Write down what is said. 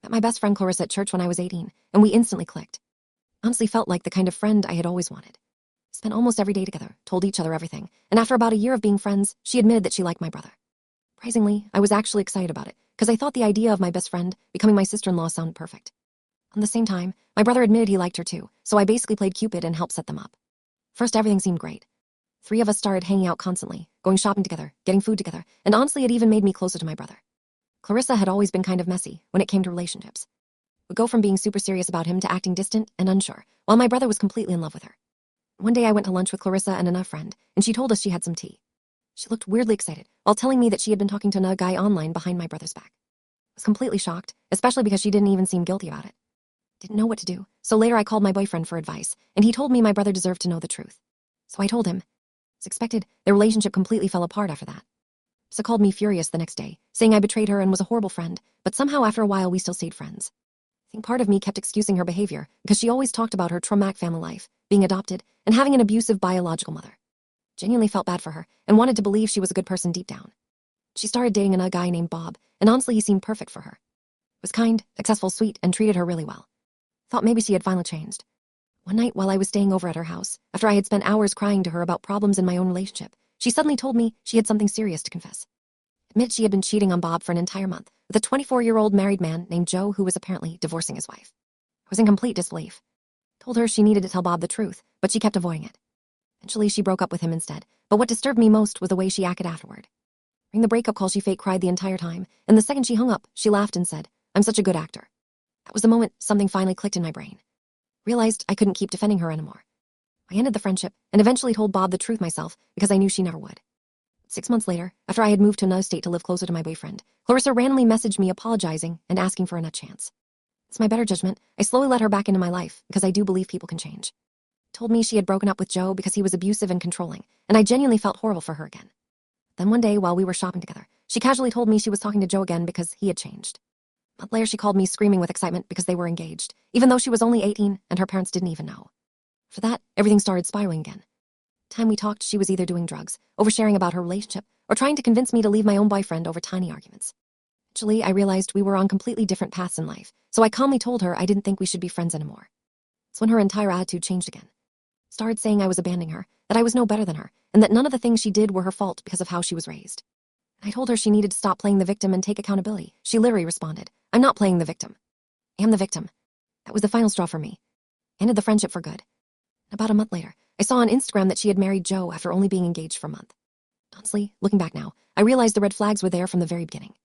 Met my best friend Clarissa at church when I was 18, and we instantly clicked. Honestly felt like the kind of friend I had always wanted. Spent almost every day together, told each other everything, and after about a year of being friends, she admitted that she liked my brother. Surprisingly, I was actually excited about it, because I thought the idea of my best friend becoming my sister-in-law sounded perfect. At the same time, my brother admitted he liked her too, so I basically played Cupid and helped set them up. First, everything seemed great. 3 of us started hanging out constantly, going shopping together, getting food together, and honestly it even made me closer to my brother. Clarissa had always been kind of messy when it came to relationships. Would go from being super serious about him to acting distant and unsure, while my brother was completely in love with her. One day I went to lunch with Clarissa and another friend, and she told us she had some tea. She looked weirdly excited, while telling me that she had been talking to another guy online behind my brother's back. I was completely shocked, especially because she didn't even seem guilty about it. Didn't know what to do, so later I called my boyfriend for advice, and he told me my brother deserved to know the truth. So I told him. As expected, their relationship completely fell apart after that. She called me furious the next day, saying I betrayed her and was a horrible friend, but somehow after a while we still stayed friends. I think part of me kept excusing her behavior because she always talked about her traumatic family life, being adopted, and having an abusive biological mother. Genuinely felt bad for her and wanted to believe she was a good person deep down. She started dating another guy named Bob, and honestly he seemed perfect for her. Was kind, successful, sweet, and treated her really well. Thought maybe she had finally changed. One night while I was staying over at her house, after I had spent hours crying to her about problems in my own relationship, she suddenly told me she had something serious to confess. Admitted she had been cheating on Bob for an entire month with a 24-year-old married man named Joe who was apparently divorcing his wife. I was in complete disbelief. Told her she needed to tell Bob the truth, but she kept avoiding it. Eventually she broke up with him instead, but what disturbed me most was the way she acted afterward. During the breakup call she fake cried the entire time, and the second she hung up, she laughed and said, "I'm such a good actor." That was the moment something finally clicked in my brain. Realized I couldn't keep defending her anymore. I ended the friendship and eventually told Bob the truth myself because I knew she never would. 6 months later, after I had moved to another state to live closer to my boyfriend, Clarissa randomly messaged me apologizing and asking for another chance. It's my better judgment, I slowly let her back into my life because I do believe people can change. Told me she had broken up with Joe because he was abusive and controlling, and I genuinely felt horrible for her again. Then one day while we were shopping together, she casually told me she was talking to Joe again because he had changed. A month later she called me screaming with excitement because they were engaged, even though she was only 18 and her parents didn't even know. For that, everything started spiraling again. Time we talked, she was either doing drugs, oversharing about her relationship, or trying to convince me to leave my own boyfriend over tiny arguments. Eventually, I realized we were on completely different paths in life, so I calmly told her I didn't think we should be friends anymore. It's when her entire attitude changed again. Started saying I was abandoning her, that I was no better than her, and that none of the things she did were her fault because of how she was raised. I told her she needed to stop playing the victim and take accountability. She literally responded, "I'm not playing the victim. I am the victim." That was the final straw for me. Ended the friendship for good. About a month later, I saw on Instagram that she had married Joe after only being engaged for a month. Honestly, looking back now, I realized the red flags were there from the very beginning.